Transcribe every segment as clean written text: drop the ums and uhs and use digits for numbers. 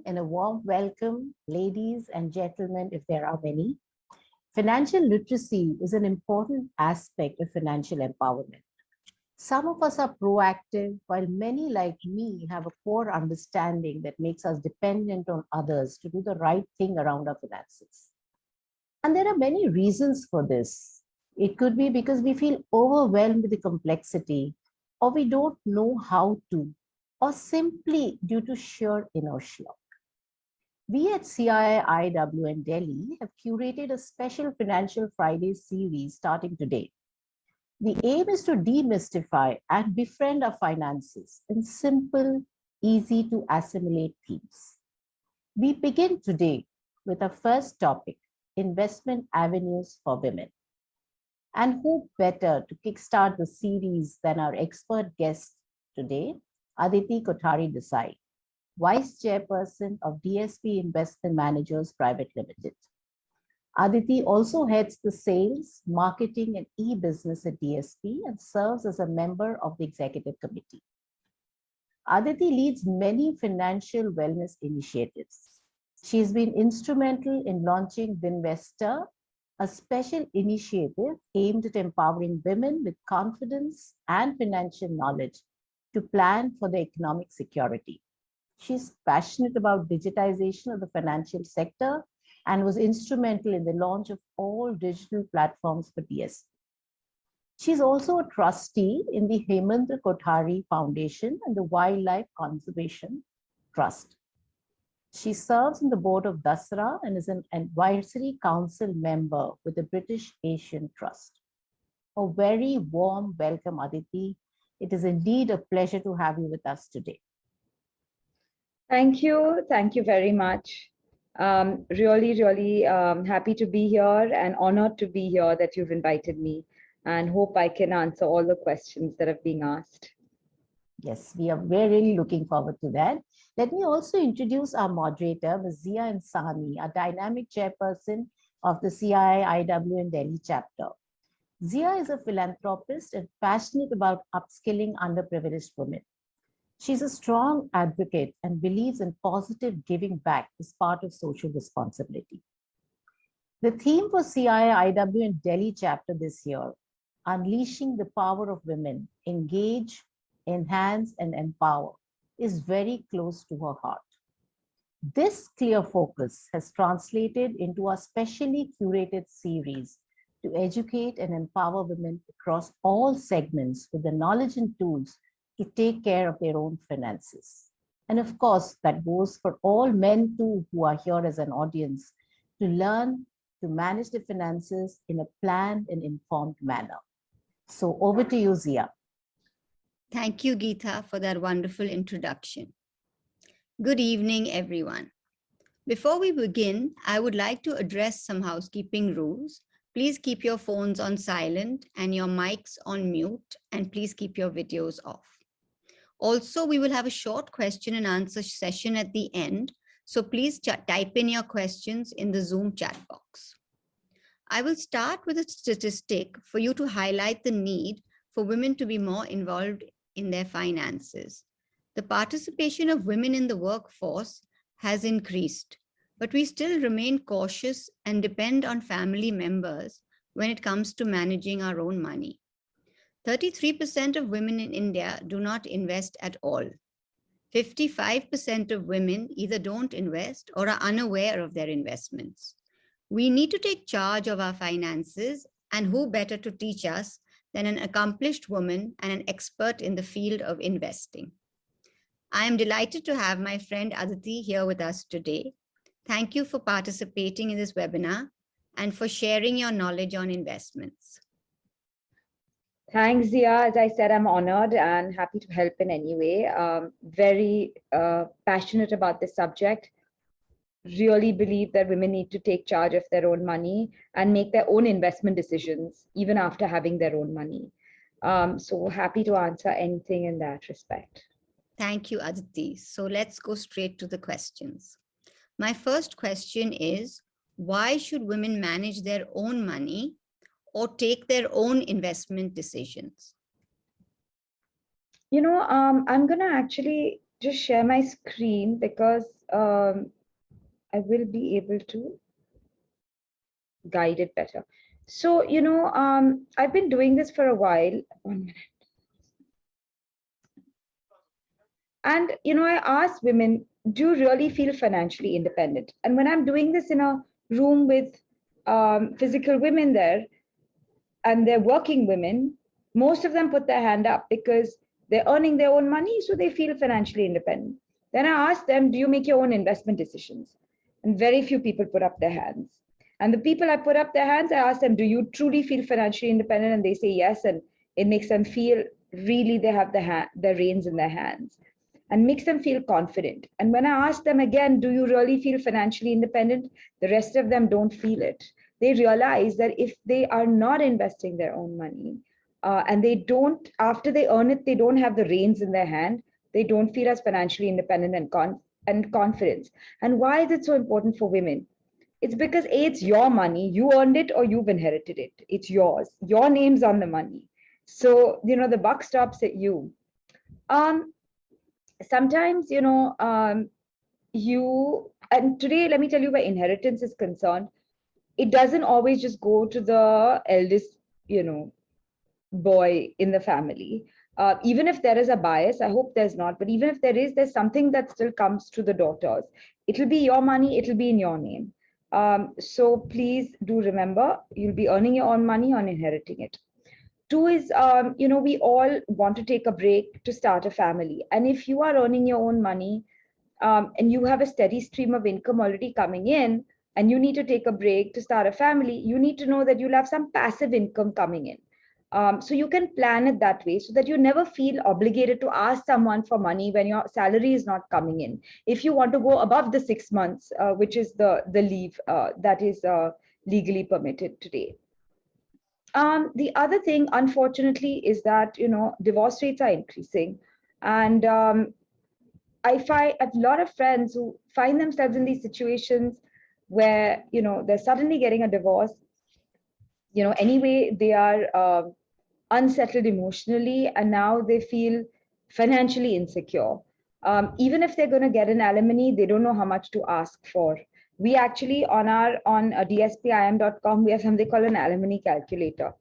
and a warm welcome, ladies and gentlemen, if there are many. Financial literacy is an important aspect of financial empowerment. Some of us are proactive, while many, like me, have a poor understanding that makes us dependent on others to do the right thing around our finances. And there are many reasons for this. It could be because we feel overwhelmed with the complexity, or we don't know how to, or simply due to sheer inertia. We at CII IWN Delhi have curated a special Financial Fridays series starting today. The aim is to demystify and befriend our finances in simple, easy to assimilate themes. We begin today with our first topic, investment avenues for women. And who better to kickstart the series than our expert guest today, Aditi Kothari Desai, Vice-Chairperson of DSP Investment Managers Private Limited. Aditi also heads the sales, marketing, and e-business at DSP and serves as a member of the executive committee. Aditi leads many financial wellness initiatives. She's been instrumental in launching Winvestor, a special initiative aimed at empowering women with confidence and financial knowledge to plan for their economic security. She's passionate about digitization of the financial sector and was instrumental in the launch of all digital platforms for DSP. She's also a trustee in the Hemendra Kothari Foundation and the Wildlife Conservation Trust. She serves on the board of Dasra and is an advisory council member with the British Asian Trust. A very warm welcome, Aditi. It is indeed a pleasure to have you with us today. Thank you. Thank you very much. Really happy to be here and honored to be here that you've invited me, and hope I can answer all the questions that are being asked. Yes, we are very looking forward to that. Let me also introduce our moderator, Ms. Zia Insani, a dynamic chairperson of the CII IWN Delhi chapter. Zia is a philanthropist and passionate about upskilling underprivileged women. She's a strong advocate and believes in positive giving back as part of social responsibility. The theme for CII IWN Delhi chapter this year, Unleashing the Power of Women, Engage, Enhance, and Empower, is very close to her heart. This clear focus has translated into a specially curated series to educate and empower women across all segments with the knowledge and tools to take care of their own finances. And of course, that goes for all men too who are here as an audience to learn to manage their finances in a planned and informed manner. So over to you, Zia. Thank you, Geeta, for that wonderful introduction. Good evening, everyone. Before we begin, I would like to address some housekeeping rules. Please keep your phones on silent and your mics on mute, and please keep your videos off. Also, we will have a short question and answer session at the end, so please type in your questions in the Zoom chat box. I will start with a statistic for you to highlight the need for women to be more involved in their finances. The participation of women in the workforce has increased, but we still remain cautious and depend on family members when it comes to managing our own money. 33% of women in India do not invest at all. 55% of women either don't invest or are unaware of their investments. We need to take charge of our finances, and who better to teach us than an accomplished woman and an expert in the field of investing. I am delighted to have my friend Aditi here with us today. Thank you for participating in this webinar and for sharing your knowledge on investments. Thanks, Zia. As I said, I'm honored and happy to help in any way. Very passionate about this subject. Really believe that women need to take charge of their own money and make their own investment decisions, even after having their own money. So happy to answer anything in that respect. Thank you, Aditi. So let's go straight to the questions. My first question is, why should women manage their own money or take their own investment decisions? I'm going to actually just share my screen because I will be able to guide it better. So, I've been doing this for a while. 1 minute. And, I ask women, do you really feel financially independent? And when I'm doing this in a room with physical women there, and they're working women, most of them put their hand up because they're earning their own money, so they feel financially independent. Then I ask them, do you make your own investment decisions? And very few people put up their hands. And the people I put up their hands, I ask them, do you truly feel financially independent? And they say yes, and it makes them feel really they have the reins in their hands and makes them feel confident. And when I ask them again, do you really feel financially independent? The rest of them don't feel it. They realize that if they are not investing their own money and they don't, after they earn it, they don't have the reins in their hand, they don't feel as financially independent and confidence. And why is it so important for women? It's because A, it's your money, you earned it or you've inherited it. It's yours. Your name's on the money. So, the buck stops at you. Sometimes, and today, let me tell you where inheritance is concerned. It doesn't always just go to the eldest, boy in the family. Even if there is a bias, I hope there's not, but even if there is, there's something that still comes to the daughters. It'll be your money, it'll be in your name. So please do remember, you'll be earning your own money on inheriting it. Two is, we all want to take a break to start a family. And if you are earning your own money and you have a steady stream of income already coming in, and you need to take a break to start a family, you need to know that you'll have some passive income coming in. So you can plan it that way so that you never feel obligated to ask someone for money when your salary is not coming in. If you want to go above the 6 months, which is the leave that is legally permitted today. The other thing, unfortunately, is that, divorce rates are increasing. And I find a lot of friends who find themselves in these situations where, they're suddenly getting a divorce. Anyway, they are unsettled emotionally, and now they feel financially insecure. Even if they're going to get an alimony, they don't know how much to ask for. We actually, on dspim.com, we have something called an alimony calculator.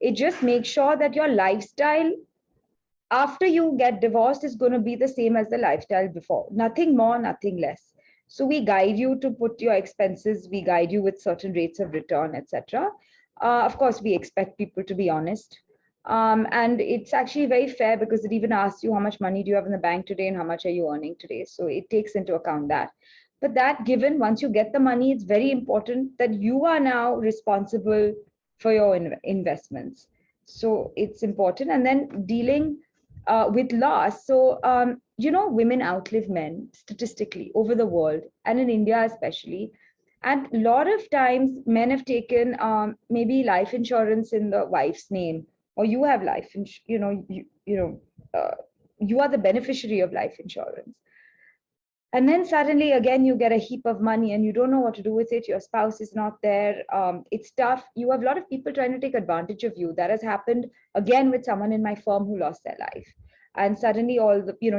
It just makes sure that your lifestyle after you get divorced is going to be the same as the lifestyle before. Nothing more, nothing less. So we guide you to put your expenses, we guide you with certain rates of return, etc. Of course, we expect people to be honest. And it's actually very fair because it even asks you how much money do you have in the bank today and how much are you earning today. So it takes into account that. But that given, once you get the money, it's very important that you are now responsible for your investments. So it's important. And then dealing with loss. So, women outlive men statistically over the world and in India especially. And a lot of times men have taken maybe life insurance in the wife's name, or you have life, you are the beneficiary of life insurance. And then suddenly again, you get a heap of money and you don't know what to do with it. Your spouse is not there. It's tough. You have a lot of people trying to take advantage of you. That has happened again with someone in my firm who lost their life. And suddenly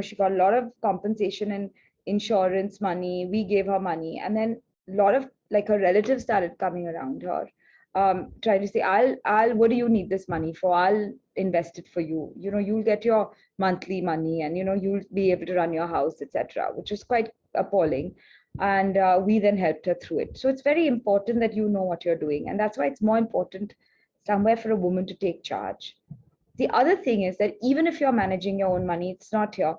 she got a lot of compensation and insurance money. We gave her money. And then a lot of her relatives started coming around her, trying to say, what do you need this money for? I'll invest it for you. You'll get your monthly money and, you'll be able to run your house, etc., which is quite appalling. And we then helped her through it. So it's very important that you know what you're doing. And that's why it's more important somewhere for a woman to take charge. The other thing is that even if you're managing your own money, it's not here,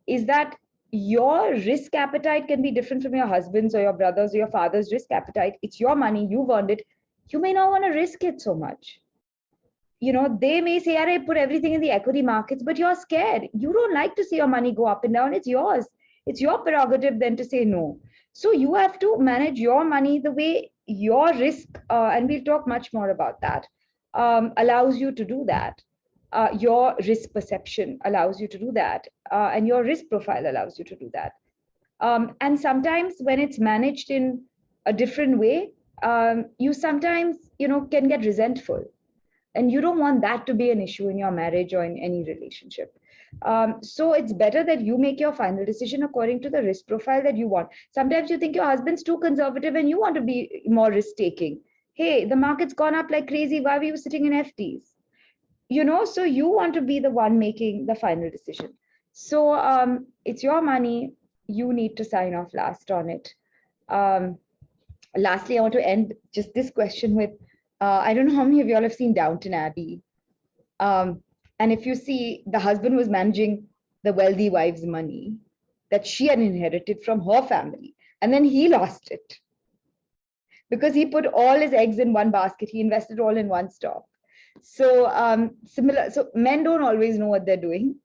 is that your risk appetite can be different from your husband's or your brother's or your father's risk appetite. It's your money, you've earned it. You may not want to risk it so much. They may say, I put everything in the equity markets, but you're scared. You don't like to see your money go up and down. It's yours. It's your prerogative then to say no. So you have to manage your money the way your risk, and we'll talk much more about that, allows you to do that. Your risk perception allows you to do that. And your risk profile allows you to do that. And sometimes when it's managed in a different way, you sometimes, can get resentful. And you don't want that to be an issue in your marriage or in any relationship. So it's better that you make your final decision according to the risk profile that you want. Sometimes you think your husband's too conservative and you want to be more risk taking. Hey, the market's gone up like crazy. Why were you sitting in FTs? So you want to be the one making the final decision. So it's your money. You need to sign off last on it. Lastly, I want to end just this question with, I don't know how many of y'all have seen Downton Abbey. And if you see, the husband was managing the wealthy wife's money that she had inherited from her family. And then he lost it because he put all his eggs in one basket. He invested all in one stock. So similar. So men don't always know what they're doing.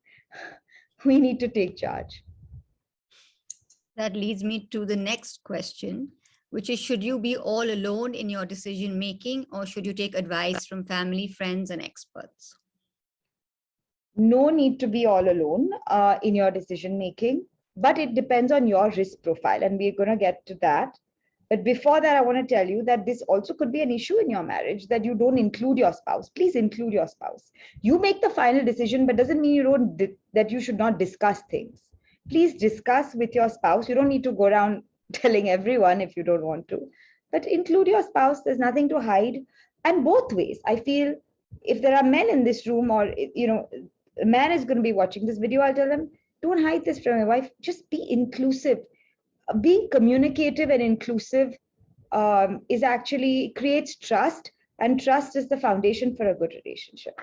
We need to take charge. That leads me to the next question, which is, should you be all alone in your decision making, or should you take advice from family, friends, and experts? No need to be all alone in your decision making, but it depends on your risk profile, and we're going to get to that. But before that, I want to tell you that this also could be an issue in your marriage, that you don't include your spouse. Please include your spouse. You make the final decision, but doesn't mean that you should not discuss things. Please discuss with your spouse. You don't need to go around telling everyone if you don't want to, but include your spouse. There's nothing to hide. And both ways, I feel, if there are men in this room, or a man is going to be watching this video, I'll tell them, don't hide this from your wife. Just be inclusive. Being communicative and inclusive is actually creates trust, and trust is the foundation for a good relationship.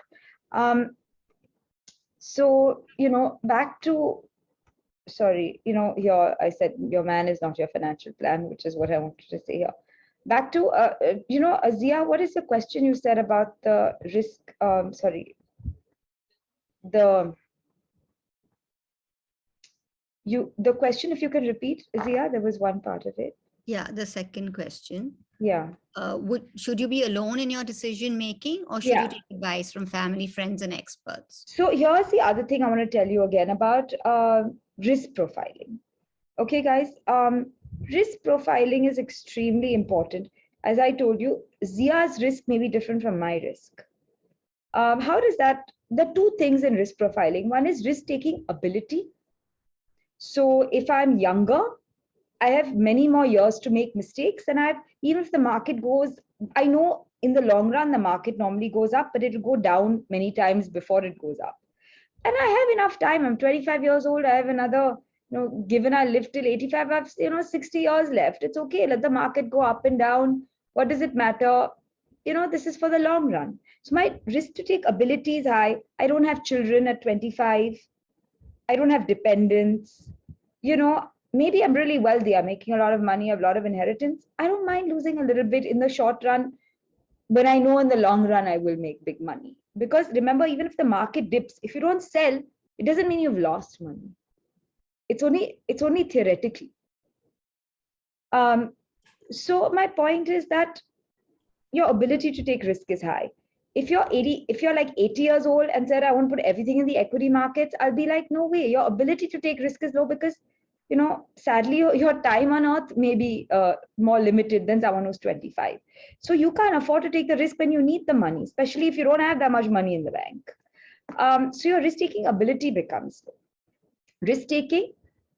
So, back to, sorry, here I said your man is not your financial plan, which is what I wanted to say here. Back to, Azia, what is the question you said about the risk? The question, if you can repeat, Zia, there was one part of it. Yeah, the second question. Yeah. Should you be alone in your decision making, or should you take advice from family, friends, and experts? So here's the other thing I want to tell you again about risk profiling. Okay, guys, risk profiling is extremely important. As I told you, Zia's risk may be different from my risk. How does that? The two things in risk profiling. One is risk-taking ability. So if I'm younger, I have many more years to make mistakes, and even if the market goes, I know in the long run the market normally goes up, but it'll go down many times before it goes up. And I have enough time. I'm 25 years old. I have another, given I live till 85, I have 60 years left. It's okay. Let the market go up and down. What does it matter? This is for the long run. So my risk to take ability is high. I don't have children at 25. I don't have dependents. Maybe I'm really wealthy. I'm making a lot of money. I have a lot of inheritance. I don't mind losing a little bit in the short run, but I know in the long run, I will make big money. Because remember, even if the market dips, if you don't sell, it doesn't mean you've lost money. It's only theoretically. So my point is that your ability to take risk is high. If you're like 80 years old and said, I want to put everything in the equity markets, I'll be like, no way. Your ability to take risk is low because, sadly, your time on earth may be more limited than someone who's 25. So you can't afford to take the risk when you need the money, especially if you don't have that much money in the bank. So your risk-taking ability becomes low. Risk-taking,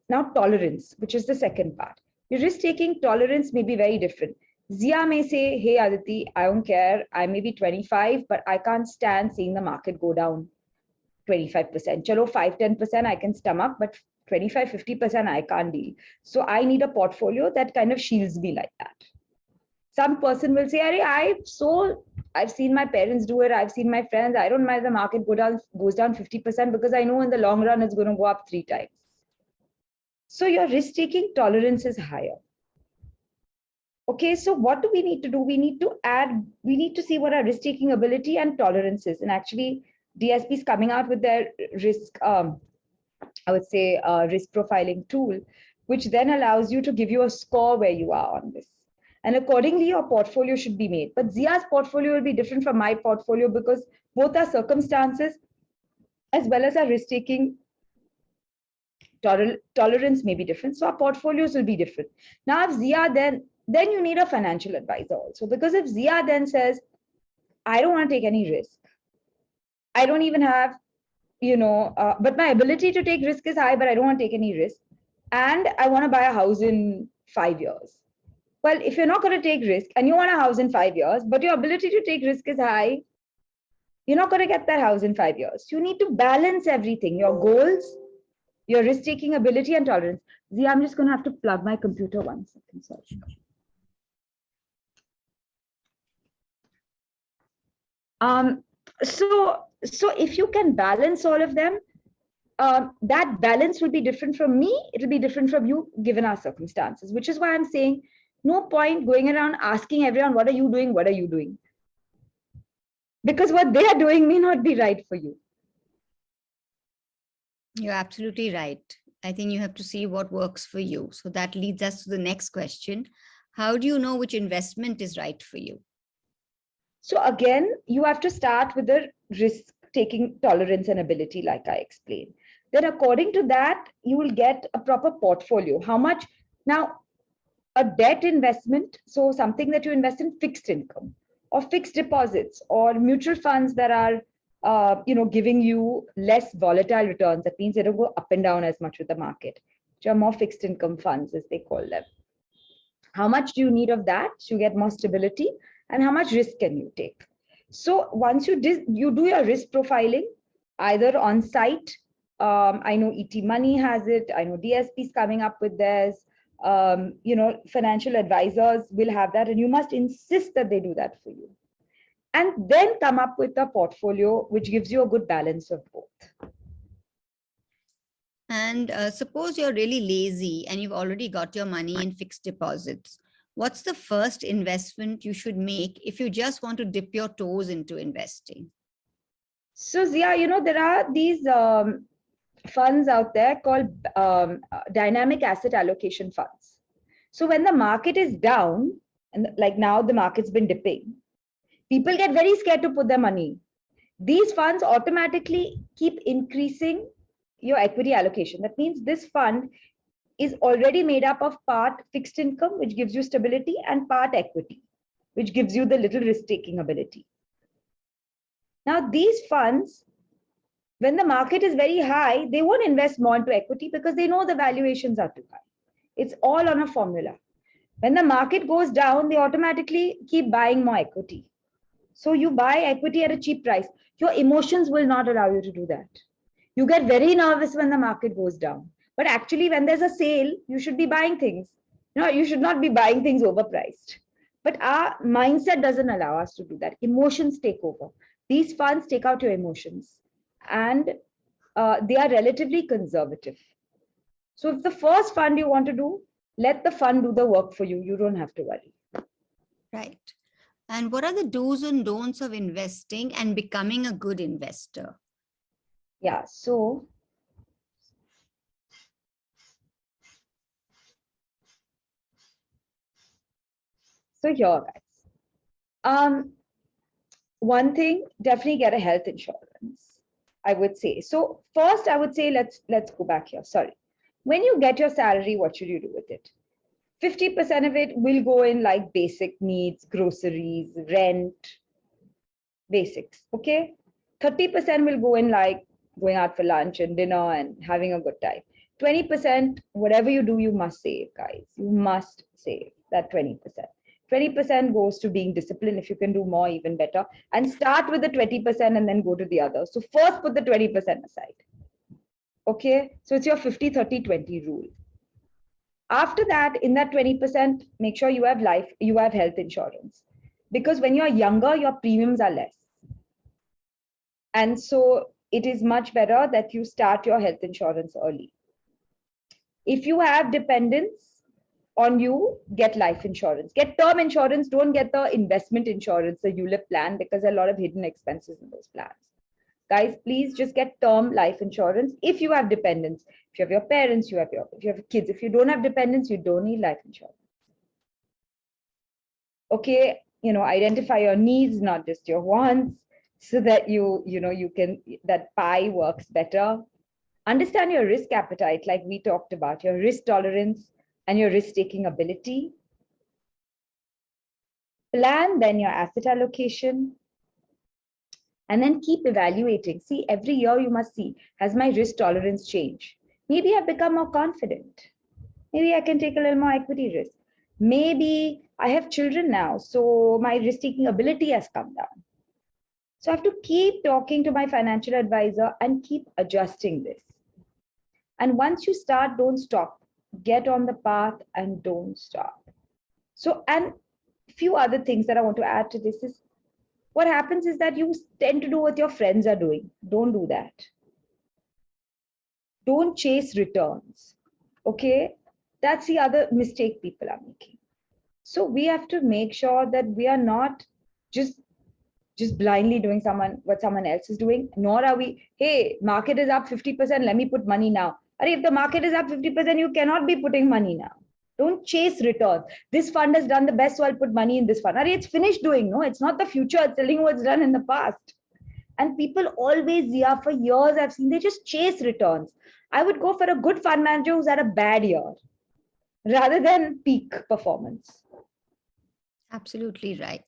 now tolerance, which is the second part. Your risk-taking tolerance may be very different. Zia may say, hey, Aditi, I don't care. I may be 25, but I can't stand seeing the market go down 25%. Chalo, 5-10% I can stomach, but 25-50% I can't deal. So I need a portfolio that kind of shields me like that. Some person will say, I've seen my parents do it. I've seen my friends. I don't mind the market goes down 50% because I know in the long run it's going to go up 3 times. So your risk-taking tolerance is higher. Okay, so what do we need to do? We need to see what our risk-taking ability and tolerance is. And actually, DSP is coming out with their risk, I would say, risk profiling tool, which then allows you to give you a score where you are on this. And accordingly, your portfolio should be made. But Zia's portfolio will be different from my portfolio because both our circumstances as well as our risk-taking tolerance may be different. So our portfolios will be different. Now, if Zia then you need a financial advisor also, because if Zia then says, I don't want to take any risk, I don't even have but my ability to take risk is high, but I don't want to take any risk. And I want to buy a house in 5 years. Well, if you're not going to take risk and you want a house in 5 years, but your ability to take risk is high, you're not going to get that house in 5 years. You need to balance everything, your goals, your risk-taking ability and tolerance. Zia, I'm just going to have to plug my computer 1 second. Sorry. So if you can balance all of them, that balance will be different from me. It'll be different from you, given our circumstances, which is why I'm saying no point going around asking everyone, what are you doing? What are you doing? Because what they are doing may not be right for you. You're absolutely right. I think you have to see what works for you. So that leads us to the next question. How do you know which investment is right for you? So again, you have to start with the risk-taking tolerance and ability, like I explained. Then according to that, you will get a proper portfolio. How much? Now, a debt investment, so something that you invest in fixed income or fixed deposits or mutual funds that are giving you less volatile returns. That means they don't go up and down as much with the market, which are more fixed income funds, as they call them. How much do you need of that to get more stability, and how much risk can you take? So once you do your risk profiling, either on site, I know ET Money has it, I know DSP is coming up with theirs, financial advisors will have that, and you must insist that they do that for you. And then come up with a portfolio which gives you a good balance of both. And suppose you're really lazy and you've already got your money in fixed deposits. What's the first investment you should make if you just want to dip your toes into investing? So Zia, there are these funds out there called dynamic asset allocation funds. So when the market is down, and like now the market's been dipping, people get very scared to put their money. These funds automatically keep increasing your equity allocation. That means this fund is already made up of part fixed income, which gives you stability, and part equity, which gives you the little risk-taking ability. Now, these funds, when the market is very high, they won't invest more into equity because they know the valuations are too high. It's all on a formula. When the market goes down, they automatically keep buying more equity. So you buy equity at a cheap price. Your emotions will not allow you to do that. You get very nervous when the market goes down. But actually, when there's a sale, you should be buying things. You should not be buying things overpriced. But our mindset doesn't allow us to do that. Emotions take over. These funds take out your emotions, and they are relatively conservative. So if the first fund you want to do, let the fund do the work for you. You don't have to worry. Right. And what are the do's and don'ts of investing and becoming a good investor? Yeah, so here, guys. One thing, definitely get a health insurance, I would say. So first, I would say let's go back here. Sorry. When you get your salary, what should you do with it? 50% of it will go in like basic needs, groceries, rent, basics. Okay. 30% will go in like going out for lunch and dinner and having a good time. 20%, whatever you do, you must save, guys. You must save that 20%. 20% goes to being disciplined. If you can do more, even better. And start with the 20% and then go to the other. So first put the 20% aside. Okay, so it's your 50-30-20 rule. After that, in that 20%, make sure you have health insurance. Because when you're younger, your premiums are less. And so it is much better that you start your health insurance early. If you have dependents on you, get life insurance. Get term insurance. Don't get the investment insurance, the ULIP plan, because there are a lot of hidden expenses in those plans. Guys, please just get term life insurance if you have dependents. If you have your parents, if you have kids. If you don't have dependents, you don't need life insurance. Okay, identify your needs, not just your wants, so that that pie works better. Understand your risk appetite, like we talked about, your risk tolerance and your risk-taking ability. Plan then your asset allocation. And then keep evaluating. See, every year you must see, has my risk tolerance changed? Maybe I've become more confident. Maybe I can take a little more equity risk. Maybe I have children now, so my risk-taking ability has come down. So I have to keep talking to my financial advisor and keep adjusting this. And once you start, don't stop. Get on the path and don't stop. So, and a few other things that I want to add to this is, what happens is that you tend to do what your friends are doing. Don't do that. Don't chase returns. Okay? That's the other mistake people are making. So we have to make sure that we are not just blindly doing what someone else is doing, nor are we, hey, market is up 50%, let me put money now. Or if the market is up 50%, you cannot be putting money now. Don't chase returns. This fund has done the best, so I'll put money in this fund. Or it's finished doing, no, it's not the future, it's telling you what's done in the past. And people always, yeah, for years I've seen, they just chase returns. I would go for a good fund manager who's had a bad year rather than peak performance. Absolutely right.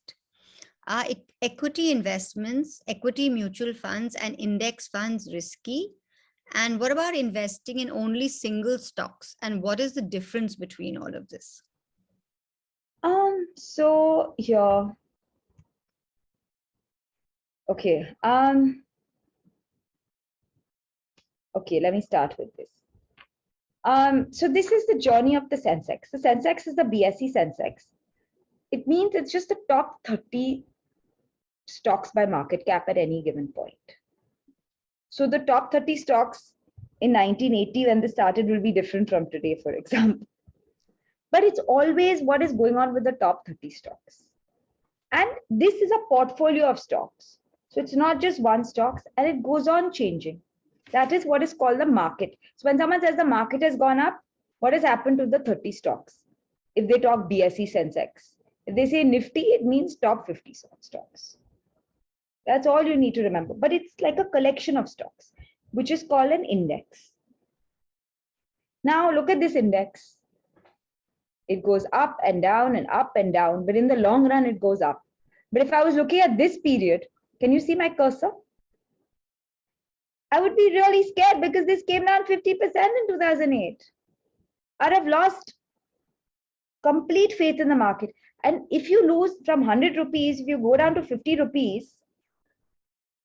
Are equity investments, equity mutual funds, and index funds risky? And what about investing in only single stocks? And what is the difference between all of this? So here, okay. Okay, let me start with this. So this is the journey of the Sensex. The Sensex is the BSE Sensex. It means it's just the top 30 stocks by market cap at any given point. So the top 30 stocks in 1980 when they started will be different from today, for example. But it's always what is going on with the top 30 stocks. And this is a portfolio of stocks. So it's not just one stocks, and it goes on changing. That is what is called the market. So when someone says the market has gone up, what has happened to the 30 stocks? If they talk BSE Sensex. If they say Nifty, it means top 50 stocks. That's all you need to remember. But it's like a collection of stocks, which is called an index. Now look at this index. It goes up and down and up and down, but in the long run, it goes up. But if I was looking at this period, can you see my cursor? I would be really scared because this came down 50% in 2008. I'd have lost complete faith in the market. And if you lose from 100 rupees, if you go down to 50 rupees,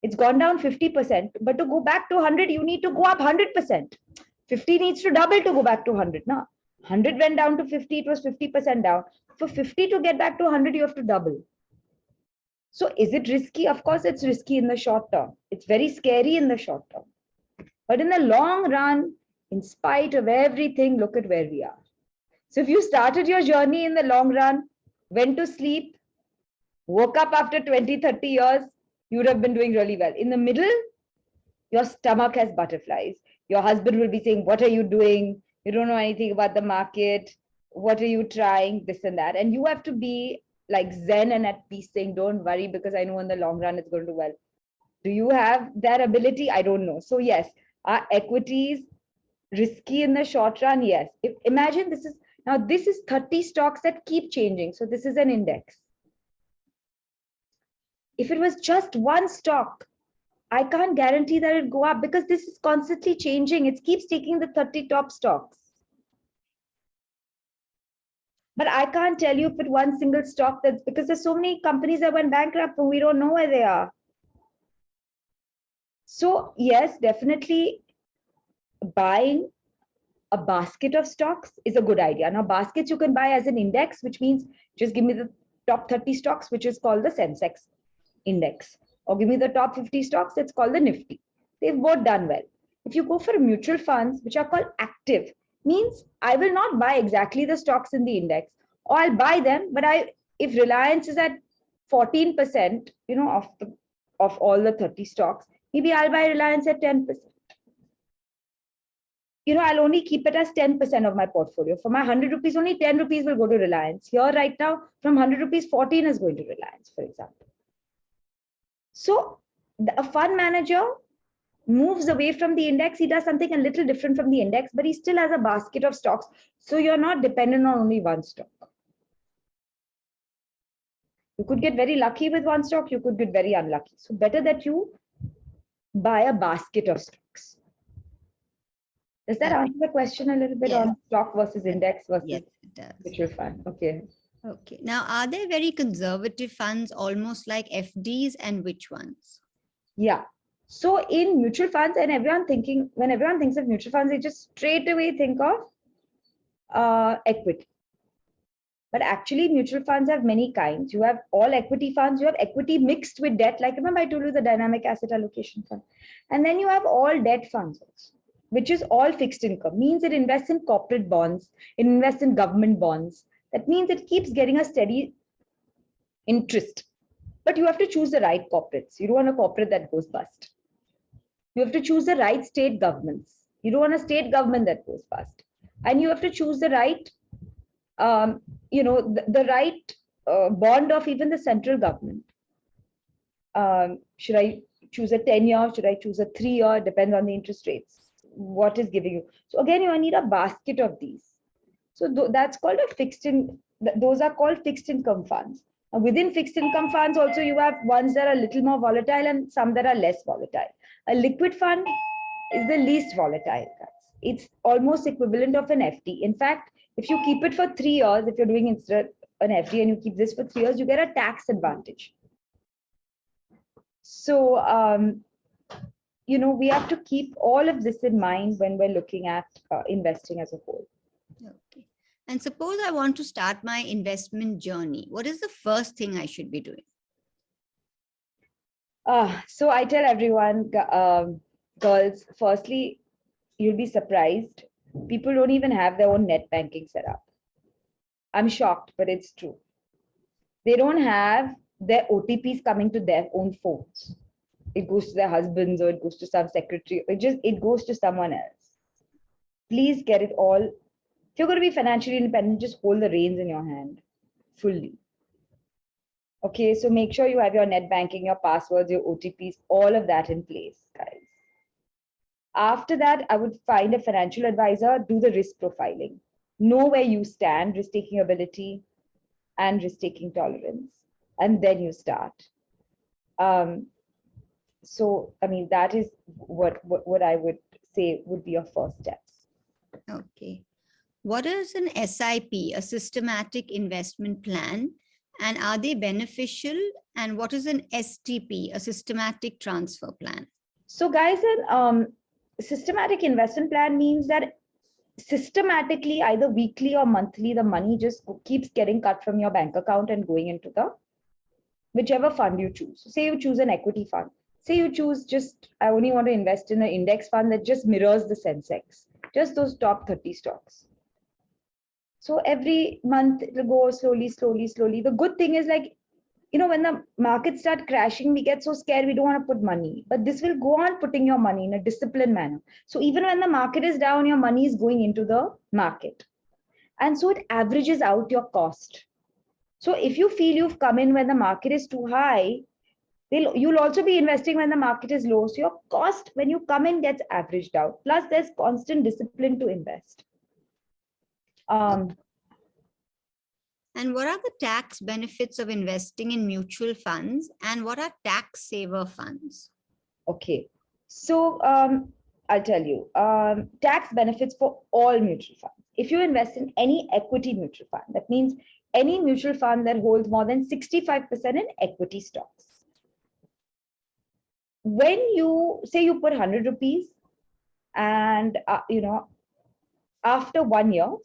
it's gone down 50%. But to go back to 100, you need to go up 100%. 50 needs to double to go back to 100. Now, 100 went down to 50, it was 50% down. For 50 to get back to 100, you have to double. So is it risky? Of course, it's risky in the short term. It's very scary in the short term. But in the long run, in spite of everything, look at where we are. So if you started your journey in the long run, went to sleep, woke up after 20, 30 years, you would have been doing really well. In the middle, your stomach has butterflies. Your husband will be saying, what are you doing? You don't know anything about the market. What are you trying? This and that. And you have to be like Zen and at peace saying, don't worry, because I know in the long run it's going to do well. Do you have that ability? I don't know. So yes, are equities risky in the short run? Yes. Imagine this is 30 stocks that keep changing. So this is an index. If it was just one stock, I can't guarantee that it'll go up because this is constantly changing. It keeps taking the 30 top stocks. But I can't tell you if it's one single stock that's because there's so many companies that went bankrupt and we don't know where they are. So yes, definitely buying a basket of stocks is a good idea. Now baskets you can buy as an index, which means just give me the top 30 stocks, which is called the Sensex index. Or give me the top 50 stocks, it's called the Nifty. They've both done well. If you go for mutual funds, which are called active, means I will not buy exactly the stocks in the index, or I'll buy them, but if Reliance is at 14%, of all the 30 stocks, maybe I'll buy Reliance at 10%. I'll only keep it as 10% of my portfolio. For my 100 rupees, only 10 rupees will go to Reliance. Here right now, from 100 rupees, 14 is going to Reliance, for example. So a fund manager moves away from the index. He does something a little different from the index, but he still has a basket of stocks. So you're not dependent on only one stock. You could get very lucky with one stock, you could get very unlucky. So better that you buy a basket of stocks. Does that answer the question a little bit Yes. on stock versus index versus Yes, it does. mutual fund? Okay. Okay. Now, are there very conservative funds, almost like FDs, and which ones? Yeah. So in mutual funds, and when everyone thinks of mutual funds, they just straight away think of equity. But actually, mutual funds have many kinds. You have all equity funds, you have equity mixed with debt. Like remember, I told you the dynamic asset allocation fund. And then you have all debt funds also, which is all fixed income, means it invests in corporate bonds, it invests in government bonds. That means it keeps getting a steady interest. But you have to choose the right corporates. You don't want a corporate that goes bust. You have to choose the right state governments. You don't want a state government that goes bust. And you have to choose the right the right bond of even the central government. Should I choose a 10-year? Should I choose a 3-year? Depends on the interest rates. What is giving you? So again, you need a basket of these. So that's called a those are called fixed income funds. And within fixed income funds also you have ones that are a little more volatile and some that are less volatile. A liquid fund is the least volatile. It's almost equivalent of an FD. In fact, if you keep it for 3 years, if you're doing instead an FD and you keep this for 3 years, you get a tax advantage. So, we have to keep all of this in mind when we're looking at investing as a whole. Okay. And suppose I want to start my investment journey. What is the first thing I should be doing? So I tell everyone, girls, firstly, you'll be surprised. People don't even have their own net banking set up. I'm shocked, but it's true. They don't have their OTPs coming to their own phones. It goes to their husbands or it goes to some secretary. It goes to someone else. Please get it all. If you're going to be financially independent, just hold the reins in your hand fully. Okay, so make sure you have your net banking, your passwords, your OTPs, all of that in place, guys. After that, I would find a financial advisor, do the risk profiling, know where you stand, risk-taking ability and risk-taking tolerance, and then you start. So, I mean, that is what I would say would be your first steps. Okay. What is an SIP, a systematic investment plan? And are they beneficial? And what is an STP, a systematic transfer plan? So guys, systematic investment plan means that systematically, either weekly or monthly, the money just keeps getting cut from your bank account and going into the whichever fund you choose. So say you choose an equity fund. Say you choose I only want to invest in an index fund that just mirrors the Sensex, just those top 30 stocks. So every month it will go slowly, slowly, slowly. The good thing is when the markets start crashing, we get so scared, we don't want to put money. But this will go on putting your money in a disciplined manner. So even when the market is down, your money is going into the market. And so it averages out your cost. So if you feel you've come in when the market is too high, you'll also be investing when the market is low. So your cost when you come in gets averaged out. Plus there's constant discipline to invest. And what are the tax benefits of investing in mutual funds and what are tax saver funds? Okay, so I'll tell you, tax benefits for all mutual funds. If you invest in any equity mutual fund, that means any mutual fund that holds more than 65% in equity stocks. When you say you put 100 rupees and, after 1 year,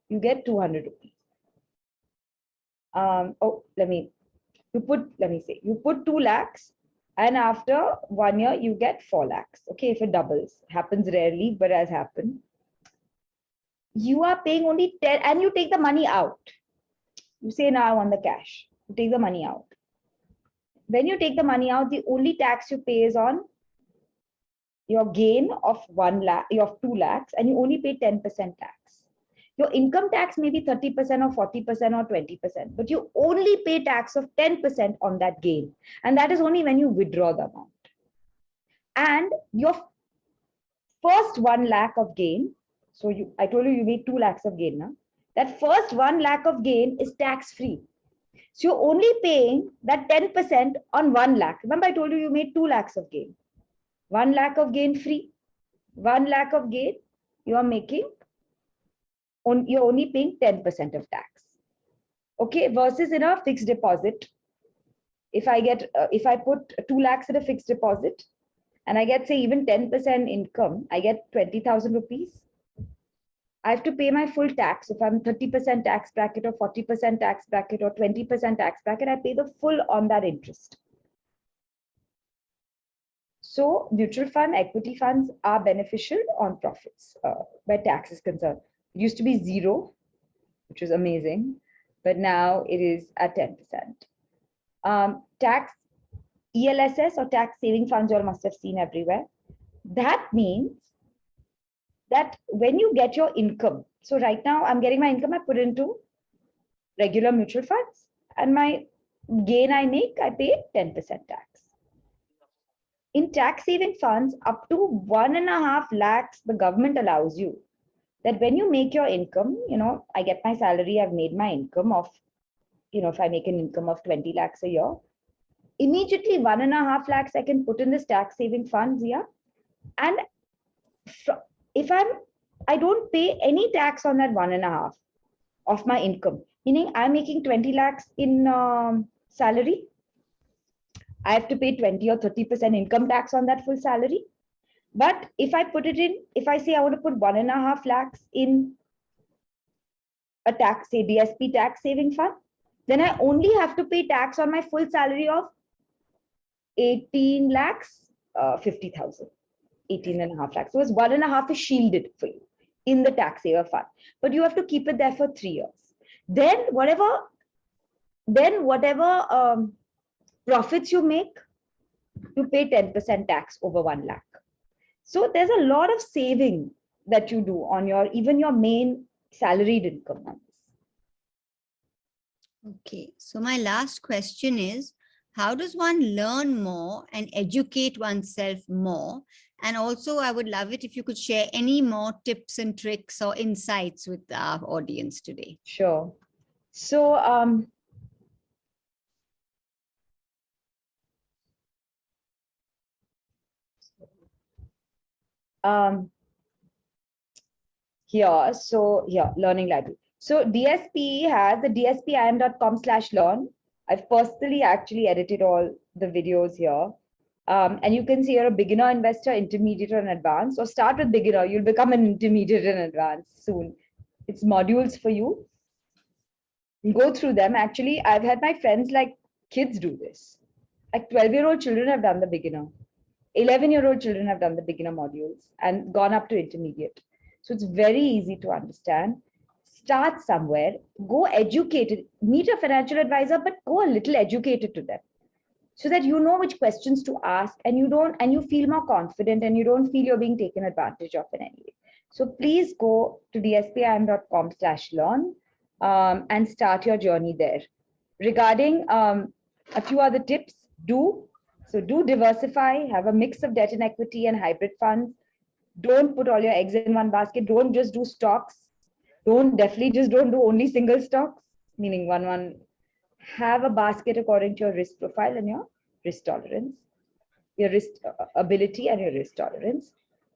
you get 200 rupees. You put 2 lakhs and after 1 year, you get 4 lakhs. Okay, if it doubles, happens rarely, but has happened. You are paying only 10 and you take the money out. You say, now I want the cash. You take the money out. When you take the money out, the only tax you pay is on your gain of 1 lakh, of 2 lakhs, and you only pay 10% tax. Your income tax may be 30% or 40% or 20%, but you only pay tax of 10% on that gain. And that is only when you withdraw the amount. And your first 1 lakh of gain, I told you made 2 lakhs of gain now. That first 1 lakh of gain is tax free. So you're only paying that 10% on 1 lakh. Remember, I told you you made 2 lakhs of gain. 1 lakh of gain free. 1 lakh of gain, you are making, you're only paying 10% of tax. Okay, versus in a fixed deposit, if I put 2 lakhs in a fixed deposit and I get say even 10% income, I get 20,000 rupees. I have to pay my full tax. If I'm 30% tax bracket or 40% tax bracket or 20% tax bracket, I pay the full on that interest. So mutual fund, equity funds are beneficial on profits where tax is concerned. It used to be 0, which is amazing, but now it is at 10%. Tax ELSS or tax saving funds, you all must have seen everywhere. That means that when you get your income, so right now I'm getting my income, I put into regular mutual funds, and my gain I make, I pay 10% tax. In tax saving funds, up to 1.5 lakhs, the government allows you that when you make your income, I get my salary, I've made my income of, if I make an income of 20 lakhs a year, immediately 1.5 lakhs I can put in this tax saving funds here. And if I don't pay any tax on that 1.5 of my income, meaning I'm making 20 lakhs in salary, I have to pay 20 or 30% income tax on that full salary. But if I put it in, if I say I want to put 1.5 lakhs in a tax, say DSP tax saving fund, then I only have to pay tax on my full salary of 18 lakhs, 50,000, 18.5 lakhs. So it's 1.5 is shielded for you in the tax saver fund, but you have to keep it there for 3 years. Then whatever profits you make, you pay 10% tax over 1 lakh. So there's a lot of saving that you do on even your main salaried income. Okay, so my last question is, how does one learn more and educate oneself more? And also, I would love it if you could share any more tips and tricks or insights with our audience today. Sure. So, learning library. So DSP has the dspiim.com/learn. I've personally actually edited all the videos here. And you can see you're a beginner investor, intermediate, and advanced. So start with beginner. You'll become an intermediate and advanced soon. It's modules for you. Go through them. Actually, I've had my friends like kids do this. Like 12-year-old children have done the beginner. 11-year-old children have done the beginner modules and gone up to intermediate. So it's very easy to understand. Start somewhere, go educated, meet a financial advisor, but go a little educated to them so that you know which questions to ask and you feel more confident and you don't feel you're being taken advantage of in any way. So please go to dspiim.com/learn and start your journey there. Regarding a few other tips, do diversify, have a mix of debt and equity and hybrid funds. Don't put all your eggs in one basket. Don't just do stocks. Don't do only single stocks, meaning one. Have a basket according to your risk profile and your risk tolerance, your risk ability and your risk tolerance.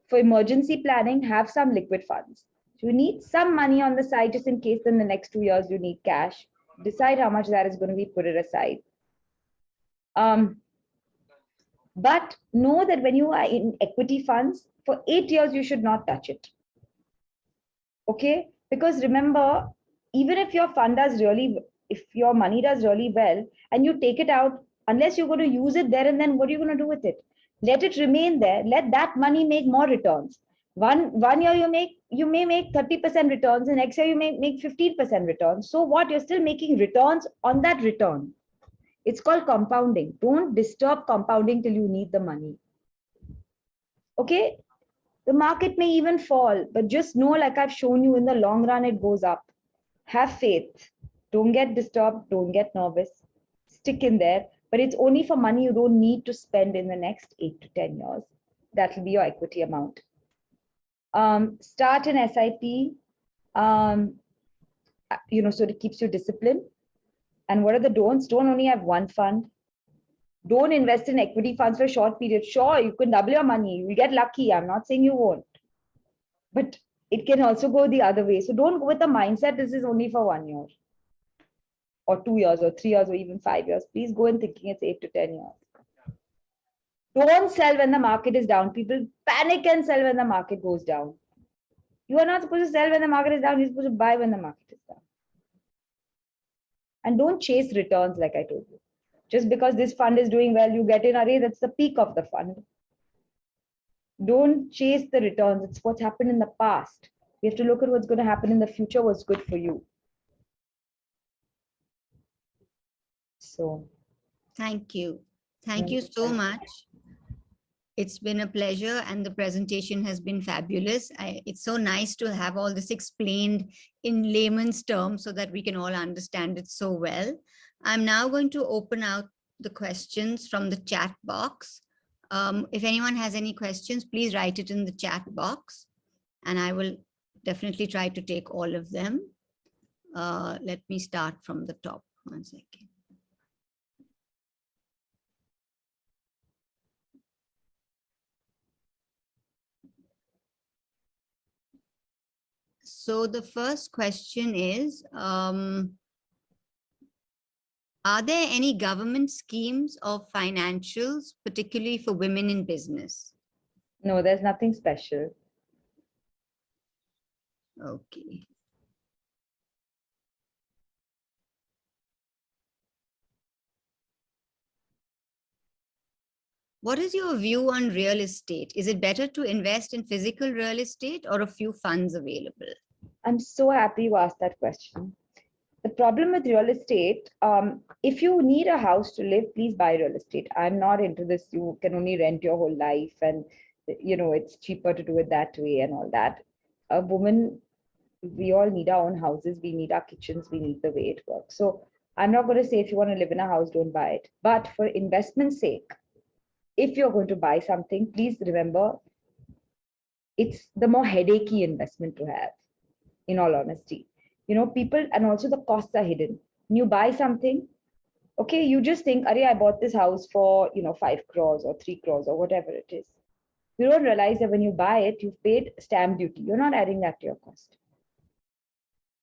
For emergency planning, have some liquid funds. So you need some money on the side just in case in the next 2 years you need cash. Decide how much that is going to be, put it aside. But know that when you are in equity funds, for 8 years, you should not touch it. Okay? Because remember, even if your fund does if your money does really well and you take it out, unless you're going to use it there and then, what are you going to do with it? Let it remain there. Let that money make more returns. One year you may make 30% returns, and next year you may make 15% returns. So what? You're still making returns on that return. It's called compounding. Don't disturb compounding till you need the money. Okay? The market may even fall, but just know, like I've shown you, in the long run, it goes up. Have faith. Don't get disturbed. Don't get nervous. Stick in there. But it's only for money you don't need to spend in the next 8 to 10 years. That will be your equity amount. Start an SIP, so it keeps you disciplined. And what are the don'ts? Don't only have one fund. Don't invest in equity funds for a short period. Sure, you can double your money. You'll get lucky. I'm not saying you won't. But it can also go the other way. So don't go with the mindset this is only for 1 year or 2 years or 3 years or even 5 years. Please go in thinking it's 8 to 10 years. Don't sell when the market is down. People panic and sell when the market goes down. You are not supposed to sell when the market is down. You're supposed to buy when the market is down. And don't chase returns like I told you. Just because this fund is doing well, you get in array, that's the peak of the fund. Don't chase the returns. It's what's happened in the past. You have to look at what's going to happen in the future, what's good for you. So. Thank you. Thank you so much. It's been a pleasure and the presentation has been fabulous. It's so nice to have all this explained in layman's terms so that we can all understand it so well. I'm now going to open out the questions from the chat box. If anyone has any questions, please write it in the chat box and I will definitely try to take all of them. Let me start from the top. 1 second. So the first question is, are there any government schemes or financials, particularly for women in business? No, there's nothing special. Okay. What is your view on real estate? Is it better to invest in physical real estate or a few funds available? I'm so happy you asked that question. The problem with real estate, if you need a house to live, please buy real estate. I'm not into this. You can only rent your whole life and, you know, it's cheaper to do it that way and all that. A woman, we all need our own houses. We need our kitchens. We need the way it works. So I'm not going to say if you want to live in a house, don't buy it. But for investment's sake, if you're going to buy something, please remember, it's the more headachy investment to have, in all honesty. You know, people, and also the costs are hidden. When you buy something, okay, you just think, Arey, I bought this house for, 5 crores or 3 crores or whatever it is. You don't realize that when you buy it, you've paid stamp duty. You're not adding that to your cost.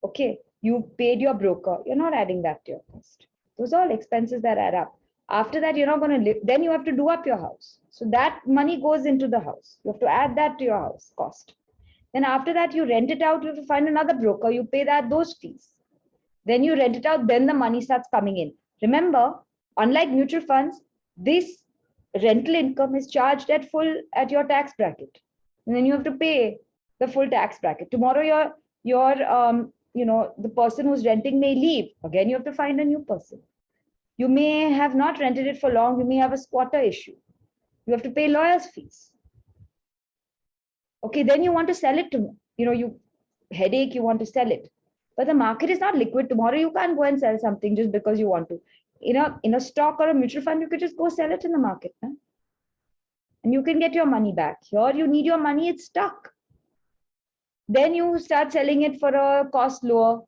Okay, you paid your broker. You're not adding that to your cost. Those are all expenses that add up. After that, you're not going to live. Then you have to do up your house. So that money goes into the house. You have to add that to your house cost. Then after that, you rent it out. You have to find another broker. You pay those fees. Then you rent it out. Then the money starts coming in. Remember, unlike mutual funds, this rental income is charged at your tax bracket. And then you have to pay the full tax bracket. Tomorrow, the person who's renting may leave. Again, you have to find a new person. You may have not rented it for long. You may have a squatter issue. You have to pay lawyers' fees. Okay, then you want to sell it to, you headache, you want to sell it. But the market is not liquid. Tomorrow you can't go and sell something just because you want to. In a stock or a mutual fund, you could just go sell it in the market. Huh? And you can get your money back. Here you need your money, it's stuck. Then you start selling it for a cost lower.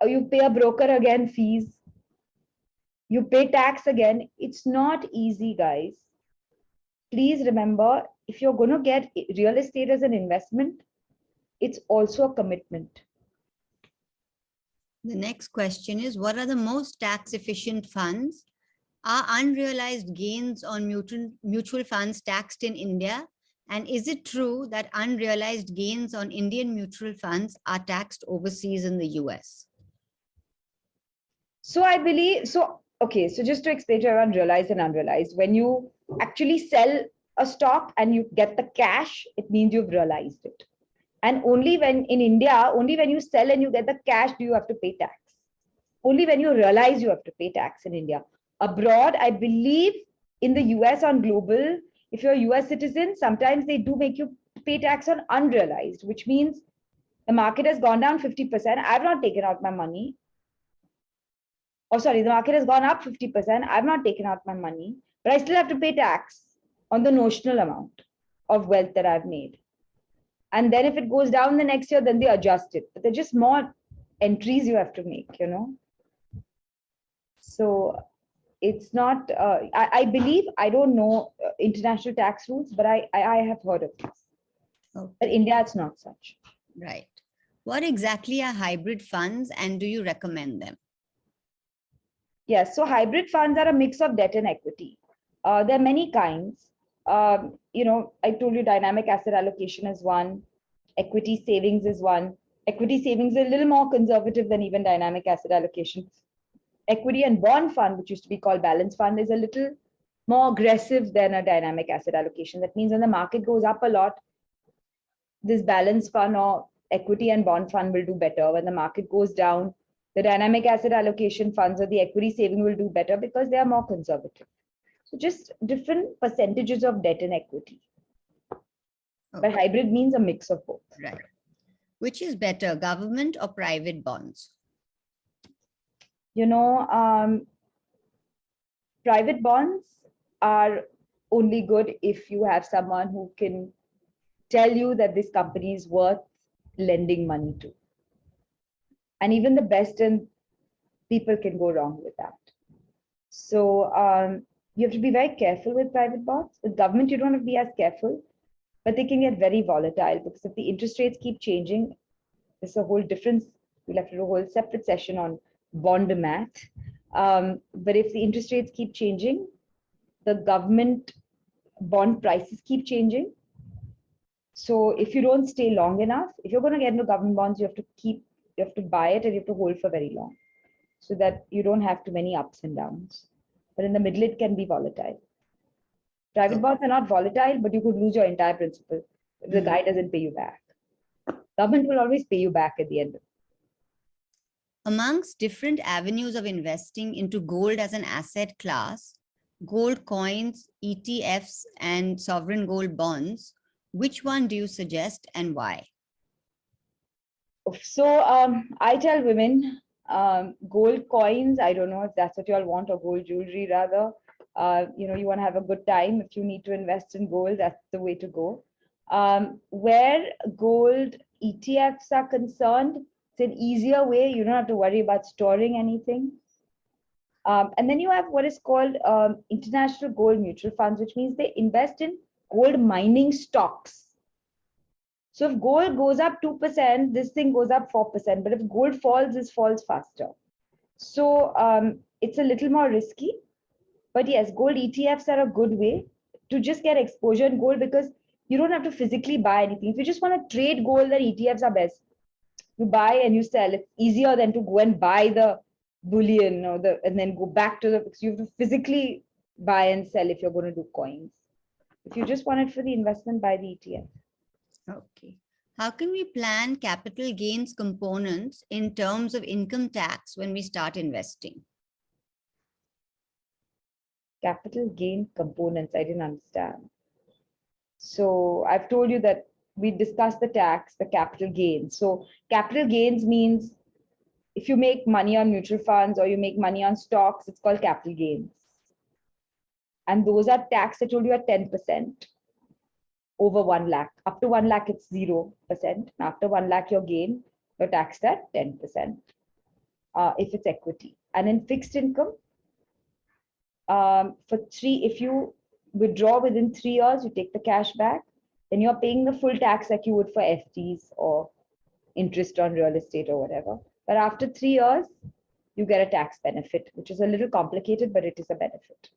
You pay a broker again fees. You pay tax again. It's not easy, guys. Please remember, if you're going to get real estate as an investment, it's also a commitment. The next question is, what are the most tax efficient funds? Are unrealized gains on mutual funds taxed in India? And is it true that unrealized gains on Indian mutual funds are taxed overseas in the US? So I believe, okay, so just to explain to everyone, realized and unrealized, when you actually sell a stock and you get the cash, it means you've realized it. And only when in India, only when you sell and you get the cash, do you have to pay tax. Only when you realize you have to pay tax in India. Abroad, I believe in the US on global, if you're a US citizen, sometimes they do make you pay tax on unrealized, which means the market has gone down 50%. I've not taken out my money. The market has gone up 50%. I've not taken out my money, but I still have to pay tax on the notional amount of wealth that I've made. And then if it goes down the next year, then they adjust it. But they're just more entries you have to make, So it's not, I believe, I don't know international tax rules, but I have heard of this. But Okay, India, it's not such. right. What exactly are hybrid funds and do you recommend them? Yes, so hybrid funds are a mix of debt and equity. There are many kinds. I told you dynamic asset allocation is one, equity savings is one. Equity savings is a little more conservative than even dynamic asset allocation. Equity and bond fund, which used to be called balance fund, is a little more aggressive than a dynamic asset allocation. That means when the market goes up a lot, this balance fund or equity and bond fund will do better. When the market goes down, the dynamic asset allocation funds or the equity saving will do better because they are more conservative. So just different percentages of debt and equity. But Okay, hybrid means a mix of both. right. Which is better, government or private bonds? Private bonds are only good if you have someone who can tell you that this company is worth lending money to. And even the best in people can go wrong with that. So you have to be very careful with private bonds. With government, you don't have to be as careful, but they can get very volatile because if the interest rates keep changing, there's a whole difference. We'll have to do a whole separate session on bond math. But if the interest rates keep changing, the government bond prices keep changing. So if you don't stay long enough, if you're going to get into government bonds, you have to buy it and you have to hold for very long so that you don't have too many ups and downs. But in the middle, it can be volatile. Private bonds are not volatile, but you could lose your entire principal if the guy doesn't pay you back. Government will always pay you back at the end. Amongst different avenues of investing into gold as an asset class, gold coins, ETFs, and sovereign gold bonds, which one do you suggest and why? So I tell women, gold coins, I don't know if that's what you all want, or gold jewelry rather. You want to have a good time. If you need to invest in gold, that's the way to go. Where gold ETFs are concerned, it's an easier way. You don't have to worry about storing anything. And then you have what is called international gold mutual funds, which means they invest in gold mining stocks. So if gold goes up 2%, this thing goes up 4%. But if gold falls, this falls faster. So it's a little more risky. But yes, gold ETFs are a good way to just get exposure in gold because you don't have to physically buy anything. If you just want to trade gold, then ETFs are best. You buy and you sell. It's easier than to go and buy the bullion and then go back to because you have to physically buy and sell if you're going to do coins. If you just want it for the investment, buy the ETF. Okay. How can we plan capital gains components in terms of income tax when we start investing? Capital gain components, I didn't understand. So I've told you that we discussed the tax, the capital gains. So capital gains means if you make money on mutual funds or you make money on stocks, it's called capital gains. And those are taxed, I told you, at 10%. Over 1 lakh. Up to 1 lakh, it's 0%. After 1 lakh, your gain, you're taxed at 10% if it's equity. And in fixed income, if you withdraw within 3 years, you take the cash back, then you're paying the full tax like you would for FDs or interest on real estate or whatever. But after 3 years, you get a tax benefit, which is a little complicated, but it is a benefit.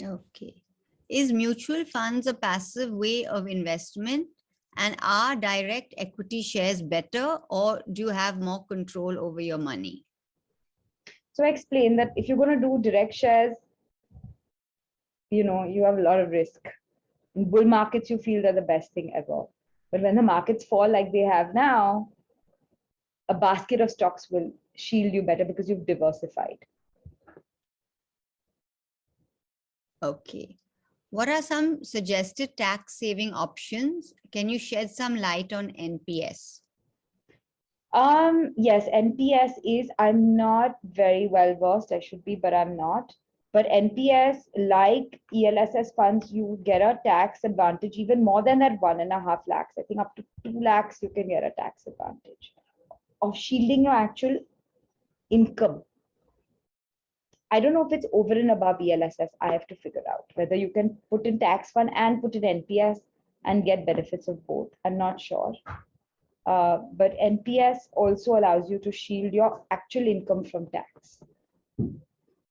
Okay. Is mutual funds a passive way of investment? And are direct equity shares better, or do you have more control over your money? So I explained that if you're going to do direct shares, you have a lot of risk. In bull markets, you feel they're the best thing ever. But when the markets fall like they have now, a basket of stocks will shield you better because you've diversified. Okay. What are some suggested tax saving options? Can you shed some light on NPS? Yes, NPS is, I'm not very well versed, I should be, but I'm not. But NPS, like ELSS funds, you get a tax advantage even more than that 1.5 lakhs. I think up to 2 lakhs, you can get a tax advantage of shielding your actual income. I don't know if it's over and above ELSS. I have to figure out whether you can put in tax fund and put in NPS and get benefits of both. I'm not sure. But NPS also allows you to shield your actual income from tax.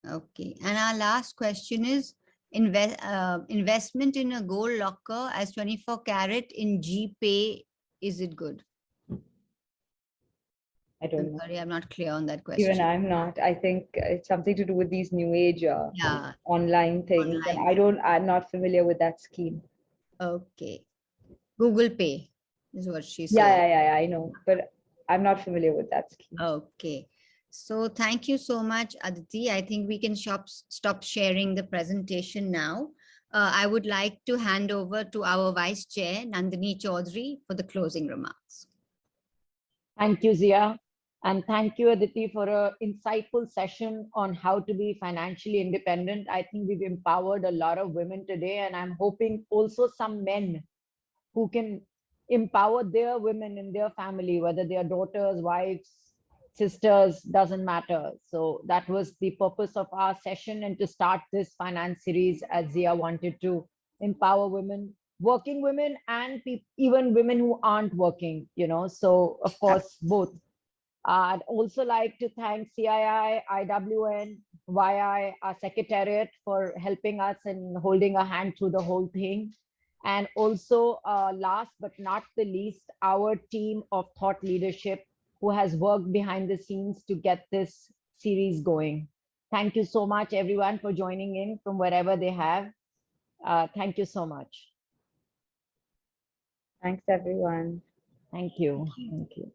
Okay. And our last question is investment in a gold locker as 24 carat in GPay. Is it good? I don't I'm know. sorry, I'm not clear on that question. Even I'm not. I think it's something to do with these new age Yeah. online things. And I'm not familiar with that scheme. Okay. Google Pay is what she said. Yeah, I know. But I'm not familiar with that scheme. Okay. So thank you so much, Aditi. I think we can stop sharing the presentation now. I would like to hand over to our Vice Chair, Nandini Chaudhary, for the closing remarks. Thank you, Zia. And thank you, Aditi, for an insightful session on how to be financially independent. I think we've empowered a lot of women today, and I'm hoping also some men who can empower their women in their family, whether they are daughters, wives, sisters, doesn't matter. So that was the purpose of our session, and to start this finance series, as Zia wanted to empower women, working women, and even women who aren't working, so of course both. I'd also like to thank CII IWN YI, our secretariat, for helping us and holding a hand through the whole thing. And also, last but not the least, our team of thought leadership who has worked behind the scenes to get this series going. Thank you so much, everyone, for joining in from wherever they have. Thank you so much. Thanks, everyone. Thank you. Thank you.